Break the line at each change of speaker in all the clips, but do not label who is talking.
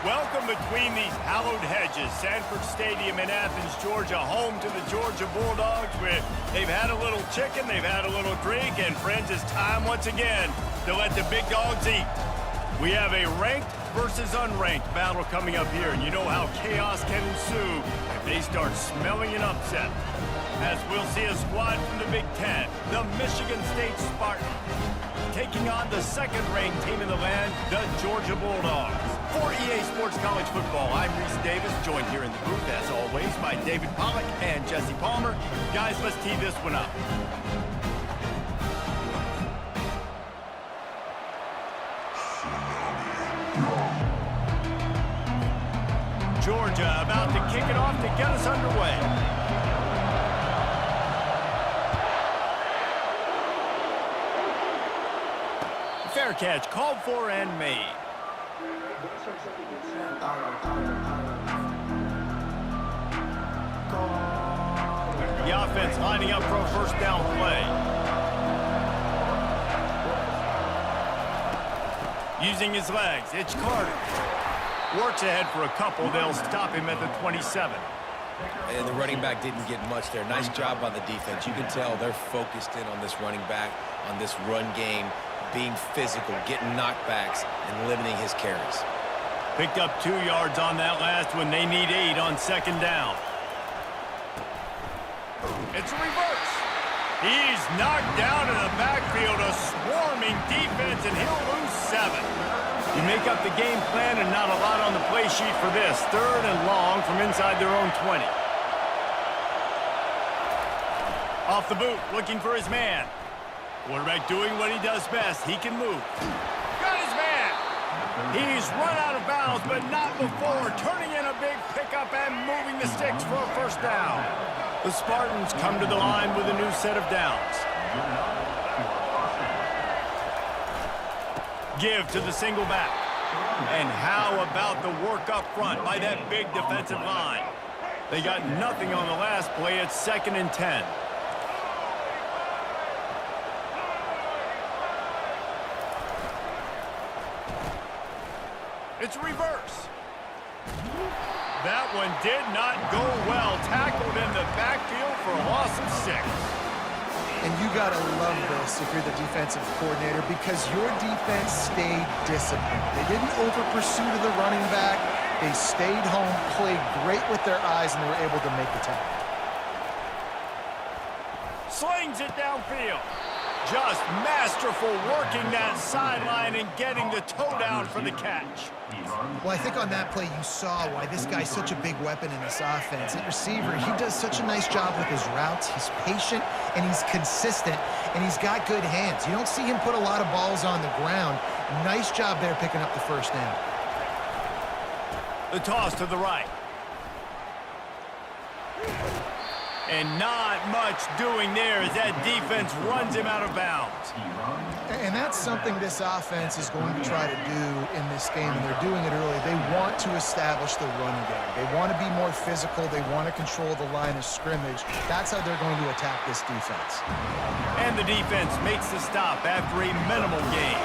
Welcome between these hallowed hedges. Sanford Stadium in Athens, Georgia, home to the Georgia Bulldogs. Where they've had a little chicken, they've had a little drink, and friends, it's time once again to let the big dogs eat. We have a ranked versus unranked battle coming up here, and you know how chaos can ensue if they start smelling an upset. As we'll see a squad from the Big Ten, the Michigan State Spartans, taking on the second-ranked team in the land, the Georgia Bulldogs. For EA Sports College Football, I'm Reese Davis, joined here in the booth, as always, by David Pollack and Jesse Palmer. Guys, let's tee this one up. Georgia about to kick it off to get us underway. Fair catch, called for and made. The offense lining up for a first down play. Using his legs, it's Carter. Works ahead for a couple. They'll stop him at the 27.
And the running back didn't get much there. Nice job by the defense. You can tell they're focused in on this running back, on this run game, being physical, getting knockbacks, and limiting his carries.
Picked up 2 yards on that last one. They need 8 on second down. It's a reverse. He's knocked down in the backfield, a swarming defense, and he'll lose 7. You make up the game plan and not a lot on the play sheet for this. 3rd and long from inside their own 20. Off the boot, looking for his man. Quarterback doing what he does best. He can move. Got his man. He's run out of bounds, but not before. Turning in a big pickup and moving the sticks for a first down. The Spartans come to the line with a new set of downs. Give to the single back. And how about the work up front by that big defensive line? They got nothing on the last play. It's 2nd and 10. It's a reverse. That one did not go well. Tackled in the backfield for a loss of 6.
And you got to love this if you're the defensive coordinator, because your defense stayed disciplined. They didn't over-pursue to the running back. They stayed home, played great with their eyes, and they were able to make the tackle.
Slings it downfield. Just masterful working that sideline and getting the toe down for the catch.
Well, I think on that play you saw why this guy's such a big weapon in this offense. At receiver, he does such a nice job with his routes. He's patient, and he's consistent, and he's got good hands. You don't see him put a lot of balls on the ground. Nice job there picking up the first down.
The toss to the right. And not much doing there as that defense runs him out of bounds.
And that's something this offense is going to try to do in this game, and they're doing it early. They want to establish the run game. They want to be more physical. They want to control the line of scrimmage. That's how they're going to attack this defense.
And the defense makes the stop after a minimal gain.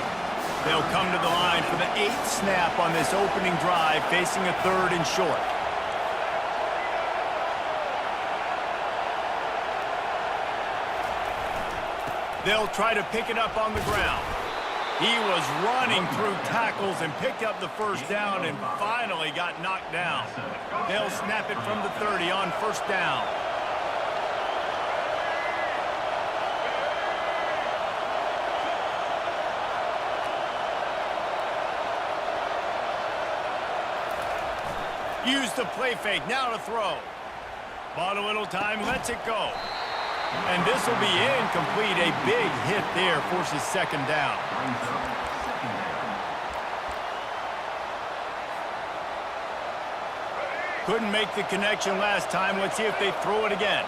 They'll come to the line for the 8th snap on this opening drive, facing a 3rd and short. They'll try to pick it up on the ground. He was running through tackles and picked up the first down and finally got knocked down. They'll snap it from the 30 on first down. Use the play fake, now to throw. Bought a little time, lets it go. And this will be incomplete. A big hit there forces 2nd down. Couldn't make the connection last time. Let's see if they throw it again.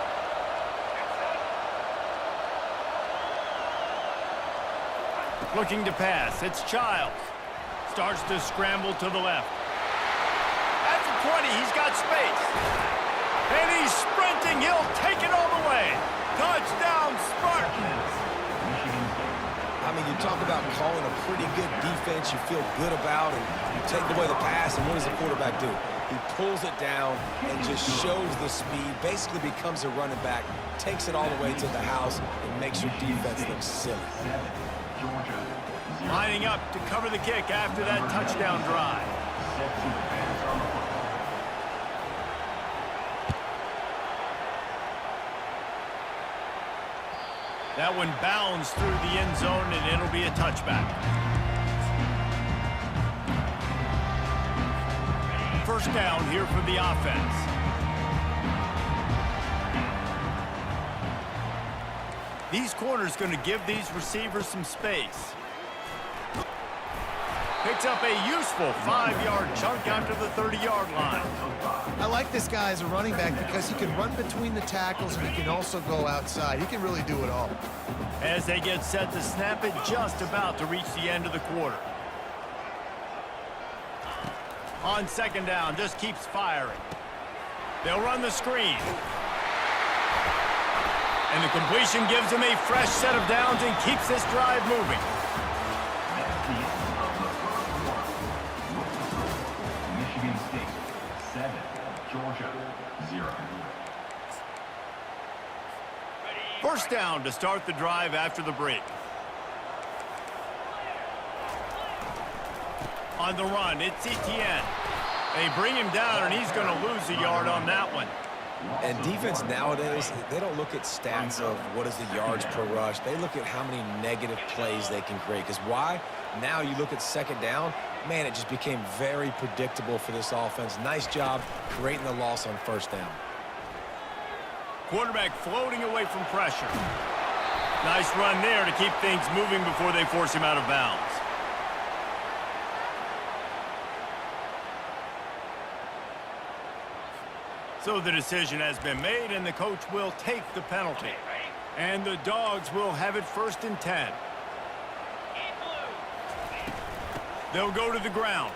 Looking to pass. It's Childs. Starts to scramble to the left. At the 20, he's got space. And he's sprinting. He'll take it all the way. Touchdown, Spartans.
I mean, you talk about calling a pretty good defense you feel good about, and you take away the pass, and what does the quarterback do? He pulls it down and just shows the speed, basically becomes a running back, takes it all the way to the house, and makes your defense look silly.
Lining up to cover the kick after that touchdown drive. That one bounds through the end zone, and it'll be a touchback. First down here for the offense. These corners going to give these receivers some space. Picks up a useful 5-yard chunk after the 30-yard line.
I like this guy as a running back because he can run between the tackles and he can also go outside. He can really do it all.
As they get set to snap it, just about to reach the end of the quarter. On second down, just keeps firing. They'll run the screen. And the completion gives them a fresh set of downs and keeps this drive moving.
Michigan State 7, Georgia 0.
First down to start the drive after the break. On the run, it's Etienne. They bring him down, and he's going to lose a yard on that one.
And defense nowadays, they don't look at stats of what is the yards per rush. They look at how many negative plays they can create. Because why? Now you look at second down, man, it just became very predictable for this offense. Nice job creating the loss on first down.
Quarterback floating away from pressure. Nice run there to keep things moving before they force him out of bounds. So the decision has been made, and the coach will take the penalty. And the Dogs will have it 1st and 10. They'll go to the ground.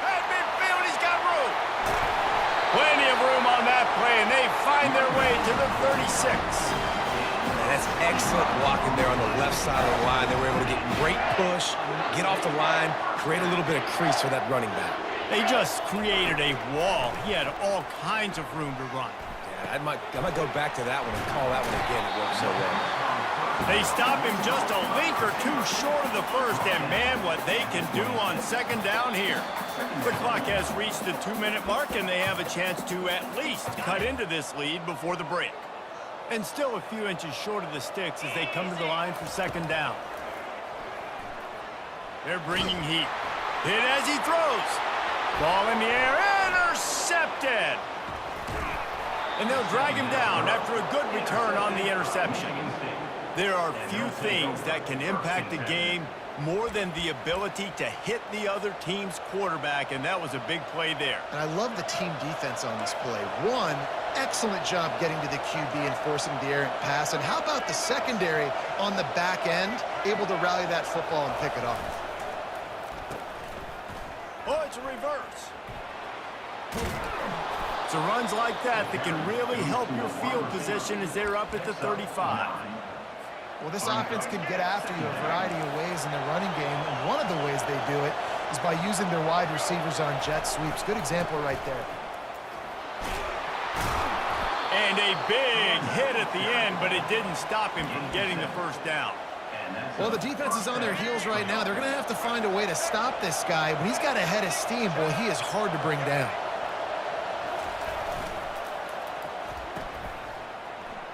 At midfield, he's got room. Plenty of room on that play, and they find their way to the 36.
And that's excellent blocking there on the left side of the line. They were able to get great push, get off the line, create a little bit of crease for that running back.
They just created a wall. He had all kinds of room to run.
Yeah, I might go back to that one and call that one again. It worked so well.
They stop him just a link or two short of the first, and man, what they can do on second down here. The clock has reached the 2-minute mark, and they have a chance to at least cut into this lead before the break. And still a few inches short of the sticks as they come to the line for second down. They're bringing heat. Hit as he throws. Ball in the air, intercepted. And they'll drag him down after a good return on the interception. There are few things that can impact a game more than the ability to hit the other team's quarterback, and that was a big play there.
And I love the team defense on this play. One, excellent job getting to the QB and forcing the errant pass. And how about the secondary on the back end, able to rally that football and pick it off?
Oh, it's a reverse. So runs like that can really help your field position as they're up at the 35.
Well, this offense can get after you a variety of ways in the running game, and one of the ways they do it is by using their wide receivers on jet sweeps. Good example right there.
And a big hit at the end, but it didn't stop him from getting the first down.
Well, the defense is on their heels right now. They're going to have to find a way to stop this guy. When he's got a head of steam, boy, he is hard to bring down.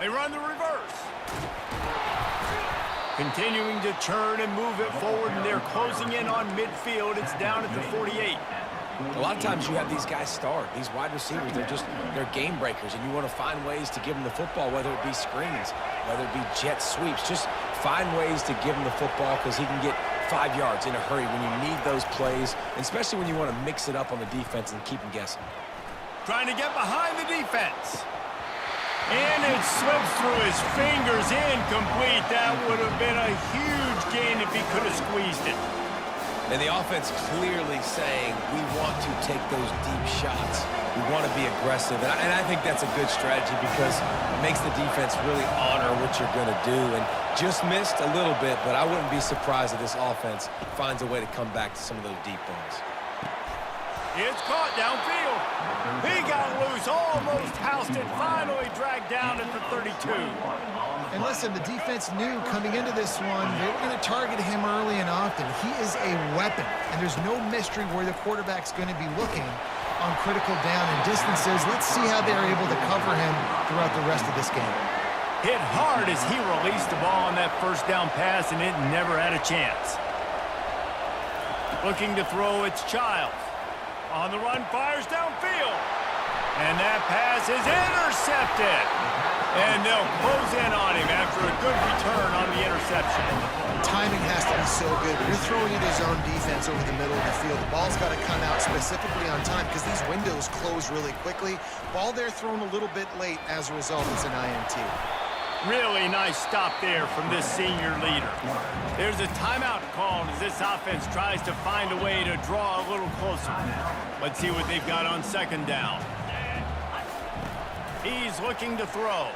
They run the reverse. Continuing to churn and move it forward, and they're closing in on midfield. It's down at the 48.
A lot of times you have these guys start. These wide receivers, they're game breakers, and you want to find ways to give them the football, whether it be screens, whether it be jet sweeps. Just find ways to give him the football because he can get 5 yards in a hurry when you need those plays, especially when you want to mix it up on the defense and keep them guessing.
Trying to get behind the defense. And it slips through his fingers, incomplete. That would have been a huge gain if he could have squeezed it.
And the offense clearly saying, we want to take those deep shots. We want to be aggressive. And I think that's a good strategy because it makes the defense really honor what you're going to do. And Just missed a little bit, but I wouldn't be surprised if this offense finds a way to come back to some of those deep balls.
It's caught downfield. He got loose, almost housed it, finally dragged down at the 32.
And listen, the defense knew coming into this one, they were going to target him early and often. He is a weapon, and there's no mystery where the quarterback's going to be looking on critical down and distances. Let's see how they're able to cover him throughout the rest of this game.
Hit hard as he released the ball on that first down pass, and it never had a chance. Looking to throw, it's Childs. On the run, fires downfield. And that pass is intercepted. And they'll close in on him after a good return on the interception.
Timing has to be so good. When you're throwing into zone defense over the middle of the field, the ball's got to come out specifically on time because these windows close really quickly. Ball there thrown a little bit late. As a result, it's an INT.
Really nice stop there from this senior leader. There's a timeout called as this offense tries to find a way to draw a little closer. Let's see what they've got on second down. He's looking to throw.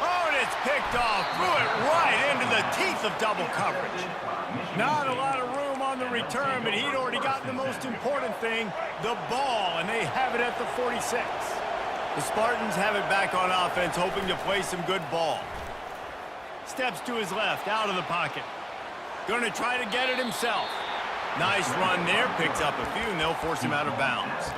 Oh, and it's picked off. Threw it right into the teeth of double coverage. Not a lot of room on the return, but he'd already gotten the most important thing, the ball, and they have it at the 46. The Spartans have it back on offense, hoping to play some good ball. Steps to his left, out of the pocket. Going to try to get it himself. Nice run there, picks up a few, and they'll force him out of bounds.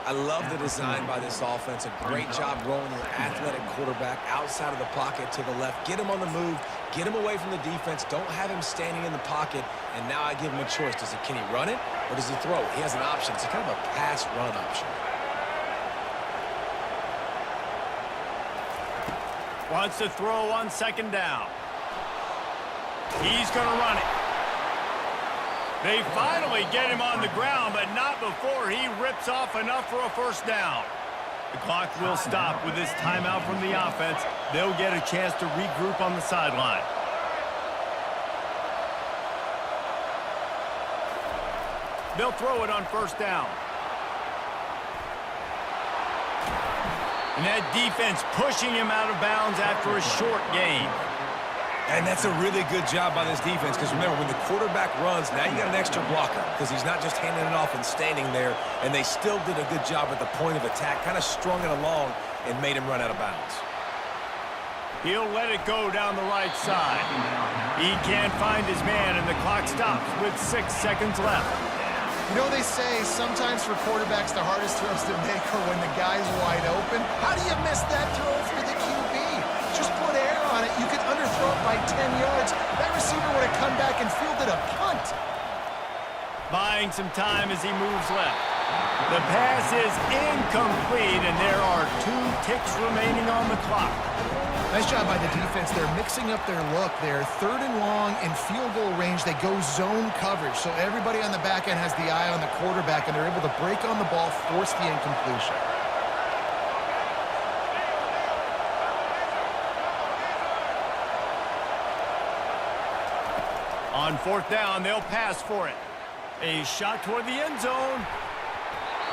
I love the design by this offense. A great job rolling an athletic quarterback outside of the pocket to the left. Get him on the move. Get him away from the defense. Don't have him standing in the pocket. And now I give him a choice. Can he run it or does he throw it? He has an option. It's kind of a pass-run option.
Wants to throw on second down. He's going to run it. They finally get him on the ground, but not before he rips off enough for a first down. The clock will stop with this timeout from the offense. They'll get a chance to regroup on the sideline. They'll throw it on first down. And that defense pushing him out of bounds after a short gain.
And that's a really good job by this defense because remember, when the quarterback runs, now you got an extra blocker because he's not just handing it off and standing there, and they still did a good job at the point of attack, kind of strung it along and made him run out of bounds.
He'll let it go down the right side. He can't find his man, and the clock stops with 6 seconds left.
You know, they say sometimes for quarterbacks the hardest throws to make are when the guy's wide open. How do you miss that throw for the QB? Just put air on it. You could underthrow it by 10 yards. That receiver would have come back and fielded a punt.
Buying some time as he moves left. The pass is incomplete, and there are 2 ticks remaining on the clock.
Nice job by the defense. They're mixing up their look. They're third and long in field goal range. They go zone coverage. So everybody on the back end has the eye on the quarterback, and they're able to break on the ball, force the incompletion.
On fourth down, they'll pass for it. A shot toward the end zone.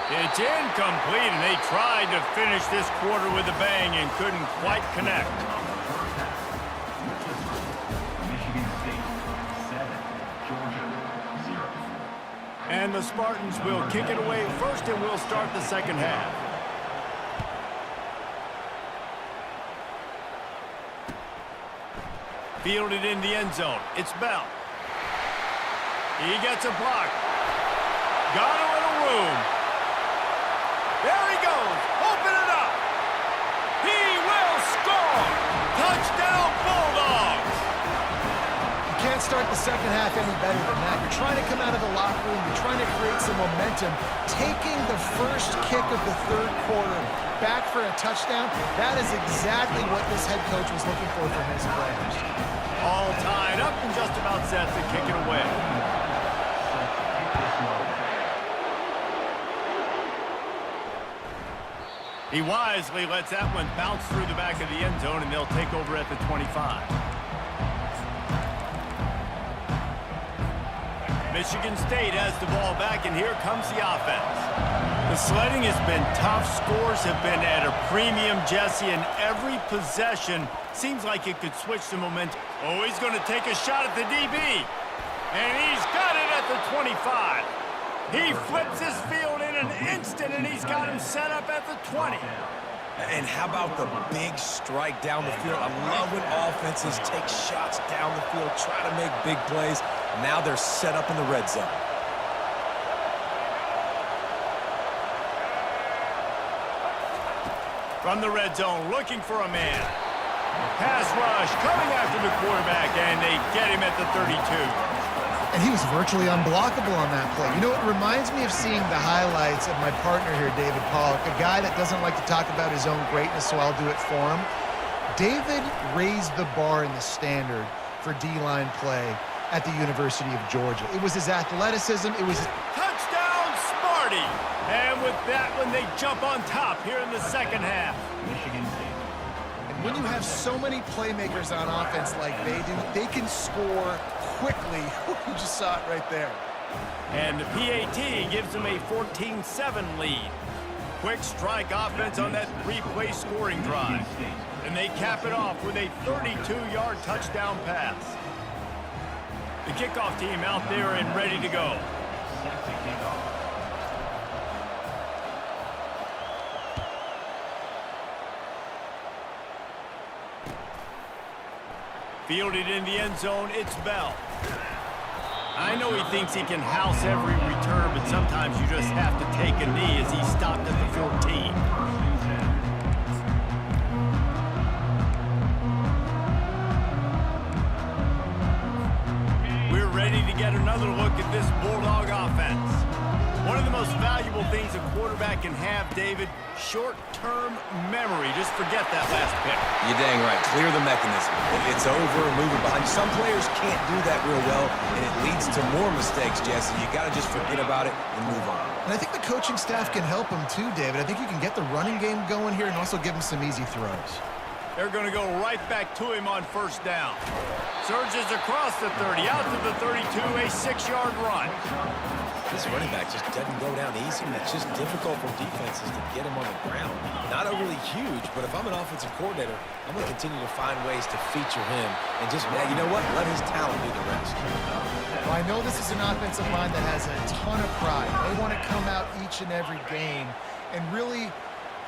It's incomplete, and they tried to finish this quarter with a bang and couldn't quite connect.
Michigan State 7, Georgia 0.
And the Spartans will kick it away first, and we'll start the second half. Fielded in the end zone. It's Bell. He gets a block. Got a little room. There he goes. Open it up. He will score. Touchdown Bulldogs.
You can't start the second half any better than that. You're trying to come out of the locker room. You're trying to create some momentum. Taking the first kick of the third quarter back for a touchdown, that is exactly what this head coach was looking for from his players.
All tied up and just about set to kick it away. He wisely lets that one bounce through the back of the end zone, and they'll take over at the 25. Michigan State has the ball back, and here comes the offense. The sledding has been tough. Scores have been at a premium, Jesse, and every possession seems like it could switch the momentum. Oh, he's going to take a shot at the DB. And he's got it at the 25. He flips his field in an instant, and he's got him set up at the 20.
And how about the big strike down the field? I love when offenses take shots down the field, try to make big plays. Now they're set up in the red zone.
From the red zone, looking for a man. Pass rush coming after the quarterback, and they get him at the 32.
And he was virtually unblockable on that play. You know, it reminds me of seeing the highlights of my partner here, David Pollock, a guy that doesn't like to talk about his own greatness, so I'll do it for him. David raised the bar in the standard for D-line play at the University of Georgia. It was his athleticism. It was his...
Touchdown, Smarty! And with that one, they jump on top here in the second half.
Michigan State.
When you have so many playmakers on offense like they do, they can score quickly. You just saw it right there.
And the PAT gives them a 14-7 lead. Quick strike offense on that three-play scoring drive. And they cap it off with a 32-yard touchdown pass. The kickoff team out there and ready to go.
Set to kick off.
Fielded in the end zone, it's Bell. I know he thinks he can house every return, but sometimes you just have to take a knee as he stopped at the 14. We're ready to get another look at this Bulldog offense. One of the most valuable things a quarterback can have, David, short-term memory. Just forget that last pick.
You're dang right. Clear the mechanism. It's over, move it behind. Some players can't do that real well, and it leads to more mistakes, Jesse. You got to just forget about it and move on.
And I think the coaching staff can help him too, David. I think you can get the running game going here and also give him some easy throws.
They're going to go right back to him on first down. Surges across the 30, out to the 32, a 6-yard run.
This running back just doesn't go down easy. It's just difficult for defenses to get him on the ground. Not overly huge, but if I'm an offensive coordinator, I'm going to continue to find ways to feature him and just, you know what, let his talent do the rest.
Well, I know this is an offensive line that has a ton of pride. They want to come out each and every game and really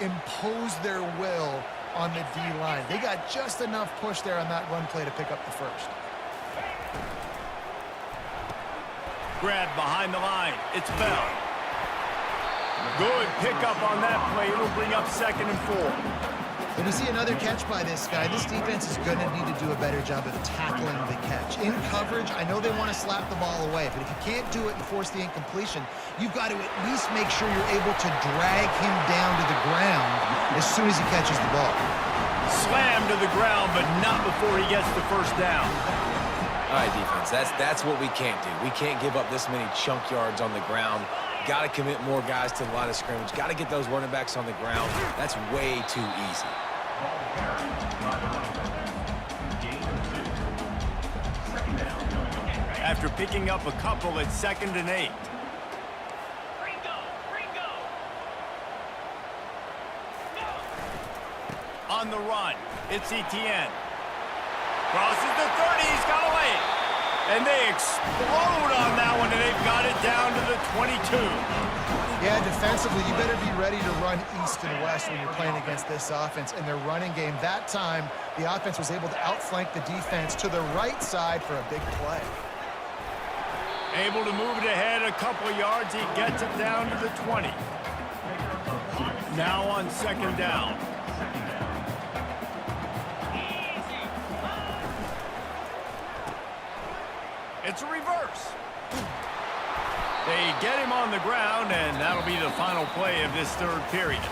impose their will on the D-line. They got just enough push there on that run play to pick up the first.
Grab behind the line. It's Bell. Good pickup on that play. It'll bring up 2nd and 4.
When we see another catch by this guy, this defense is going to need to do a better job of tackling the catch. In coverage, I know they want to slap the ball away, but if you can't do it and force the incompletion, you've got to at least make sure you're able to drag him down to the ground as soon as he catches the ball.
Slam to the ground, but not before he gets the first down.
All right, defense, that's what we can't do. We can't give up this many chunk yards on the ground. Got to commit more guys to the line of scrimmage. Got to get those running backs on the ground. That's way too easy.
After picking up a couple, it's 2nd and 8. On the run, it's Etienne. Crosses the 30, he's got away. And they explode on that one, and they've got it down to the 22.
Yeah, defensively, you better be ready to run east and west when you're playing against this offense. In their running game, that time, the offense was able to outflank the defense to the right side for a big play.
Able to move it ahead a couple yards, he gets it down to the 20. Now on 2nd down. It's a reverse. They get him on the ground, and that'll be the final play of this 3rd period.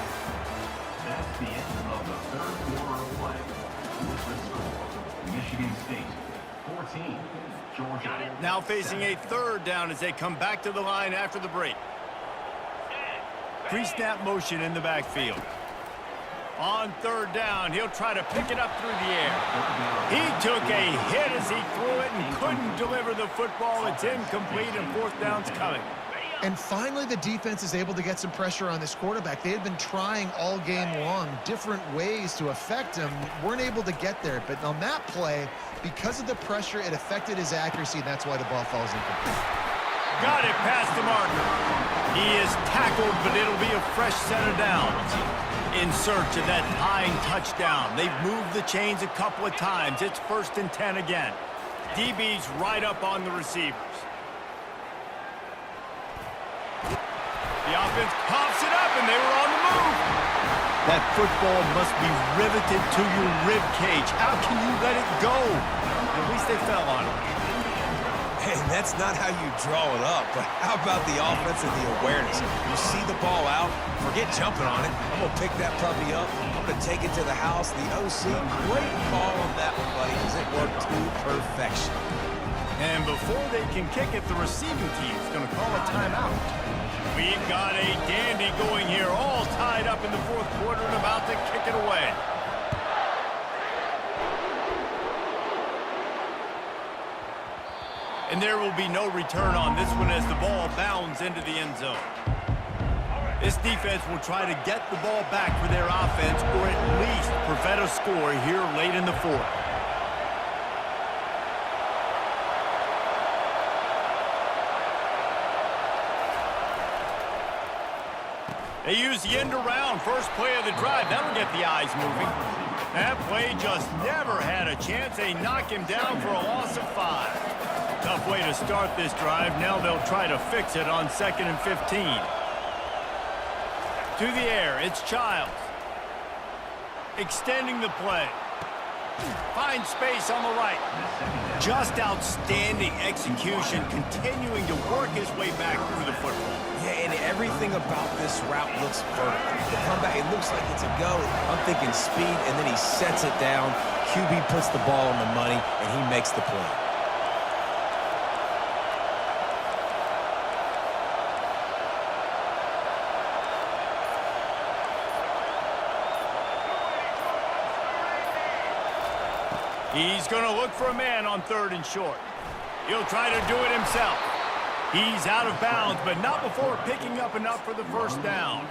That's the end of the 3rd quarter of play. With the score, Michigan State 14, Georgia.
Now facing a 3rd down as they come back to the line after the break. Pre-snap motion in the backfield. On third down, he'll try to pick it up through the air. He took a hit as he threw it and couldn't deliver the football. It's incomplete, and fourth down's coming.
And finally, the defense is able to get some pressure on this quarterback. They had been trying all game long different ways to affect him. Weren't able to get there. But on that play, because of the pressure, it affected his accuracy, and that's why the ball falls incomplete.
Got it past the marker. He is tackled, but it'll be a fresh set of downs. In search of that tying touchdown. They've moved the chains a couple of times. It's 1st and 10 again. DB's right up on the receivers. The offense pops it up, and they were on the move. That football must be riveted to your rib cage. How can you let it go? At least they fell on it.
And that's not how you draw it up, but how about the offense and the awareness? You see the ball out, forget jumping on it. I'm going to pick that puppy up. I'm going to take it to the house. The OC, great call on that one, buddy, because it worked to perfection.
And before they can kick it, the receiving team's going to call a timeout. We've got a dandy going here, all tied up in the fourth quarter and about to kick it away. And there will be no return on this one as the ball bounds into the end zone. This defense will try to get the ball back for their offense or at least prevent a score here late in the fourth. They use the end around, first play of the drive. That'll get the eyes moving. That play just never had a chance. They knock him down for a loss of 5. Tough way to start this drive. Now they'll try to fix it on 2nd and 15. To the air, it's Childs. Extending the play. Finds space on the right. Just outstanding execution, continuing to work his way back through the football.
Yeah, and everything about this route looks vertical. The comeback, it looks like it's a go. I'm thinking speed, and then he sets it down. QB puts the ball on the money, and he makes the play.
He's going to look for a man on 3rd and short. He'll try to do it himself. He's out of bounds, but not before picking up enough for the first down.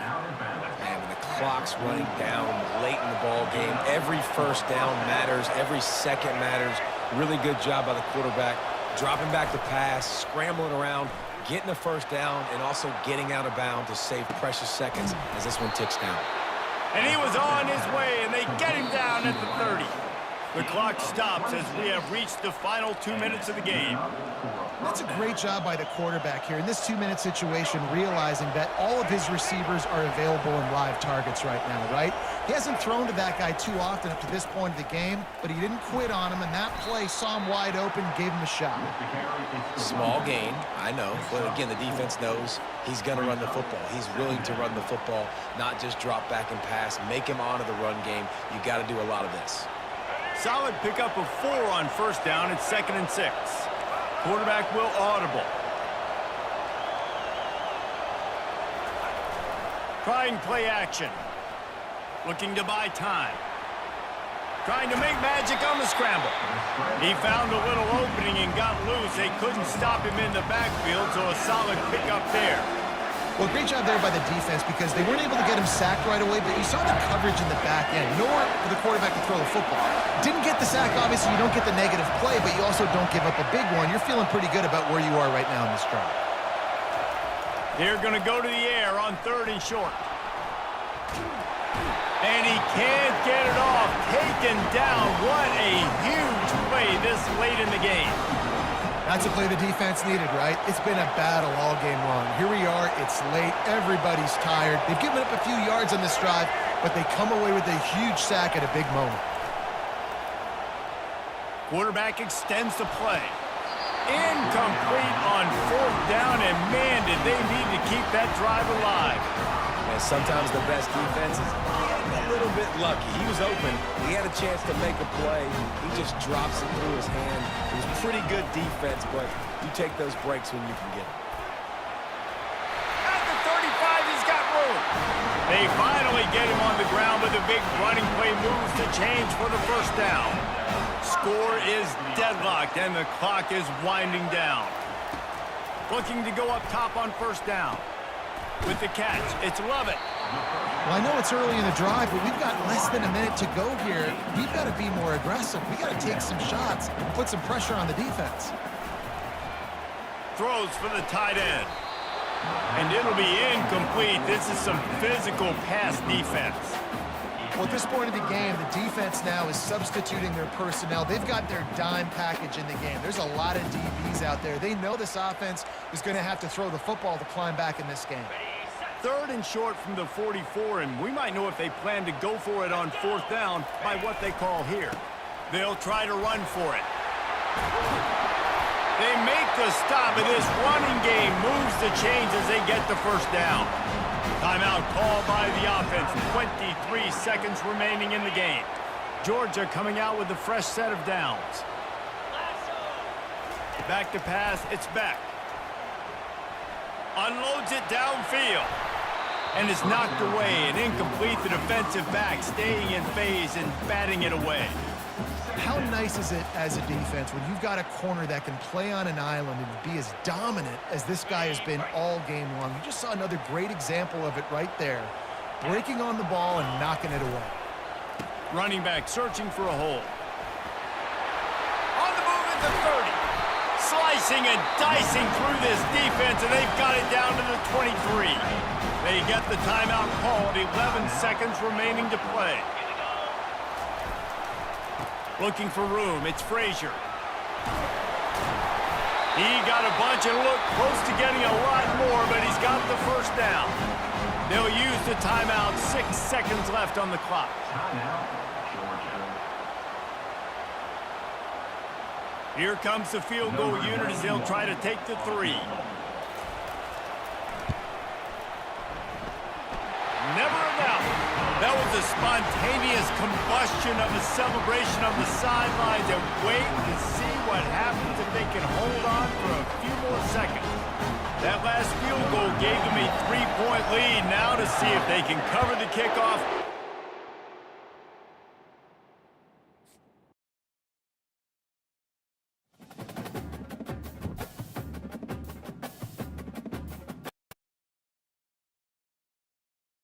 And when the clock's running down late in the ball game, every first down matters, every second matters. Really good job by the quarterback, dropping back the pass, scrambling around, getting the first down, and also getting out of bounds to save precious seconds as this one ticks down.
And he was on his way, and they get him down at the 30. The clock stops as we have reached the final 2 minutes of the game.
That's a great job by the quarterback here in this 2-minute situation, realizing that all of his receivers are available in live targets right now, right? He hasn't thrown to that guy too often up to this point of the game, but he didn't quit on him, and that play saw him wide open, gave him a shot.
Small gain, I know, but again, the defense knows he's going to run the football. He's willing to run the football, not just drop back and pass, make him honor the run game. You got to do a lot of this.
Solid pickup of 4 on first down. It's 2nd and 6. Quarterback will audible. Trying play action. Looking to buy time. Trying to make magic on the scramble. He found a little opening and got loose. They couldn't stop him in the backfield, so a solid pickup there.
Well, great job there by the defense because they weren't able to get him sacked right away, but you saw the coverage in the back end. Nowhere for the quarterback to throw the football. Didn't get the sack, obviously. You don't get the negative play, but you also don't give up a big one. You're feeling pretty good about where you are right now in this drive.
They're going to go to the air on 3rd and short. And he can't get it off. Taken down. What a huge play this late in the game.
That's a play the defense needed, right? It's been a battle all game long. Here we are. It's late. Everybody's tired. They've given up a few yards on this drive, but they come away with a huge sack at a big moment.
Quarterback extends the play. Incomplete on 4th down, and man, did they need to keep that drive alive.
And sometimes the best defense is getting a little bit lucky. He was open. He had a chance to make a play. He just drops it through his hand. It was pretty good defense, but you take those breaks when you can get them.
At the 35, he's got room. They finally get him on the ground, but the big running play moves the change for the first down. Score is deadlocked, and the clock is winding down. Looking to go up top on first down. With the catch, it's Lovett.
Well, I know it's early in the drive, but we've got less than a minute to go here. We've got to be more aggressive. We've got to take some shots and put some pressure on the defense.
Throws for the tight end. And it'll be incomplete. This is some physical pass defense.
Well, at this point of the game, the defense now is substituting their personnel. They've got their dime package in the game. There's a lot of DBs out there. They know this offense is going to have to throw the football to climb back in this game.
Third and short from the 44, and we might know if they plan to go for it on fourth down by what they call here. They'll try to run for it. They make the stop, and this running game moves the chains as they get the first down. Timeout called by the offense. 23 seconds remaining in the game. Georgia coming out with a fresh set of downs. Back to pass, it's Beck. Unloads it downfield. And it's knocked away and incomplete. The defensive back staying in phase and batting it away.
How nice is it as a defense when you've got a corner that can play on an island and be as dominant as this guy has been all game long? You just saw another great example of it right there. Breaking on the ball and knocking it away.
Running back searching for a hole. On the move at the 30. Slicing and dicing through this defense, and they've got it down to the 23. They get the timeout called. 11 seconds remaining to play. Looking for room, it's Frazier. He got a bunch and looked close to getting a lot more, but he's got the first down. They'll use the timeout. 6 seconds left on the clock.
Timeout, Georgia.
Here comes the field goal unit as they'll try to take the 3. Never a doubt. That was a spontaneous combustion of a celebration on the sidelines, and wait to see what happens if they can hold on for a few more seconds. That last field goal gave them a 3-point lead. Now to see if they can cover the kickoff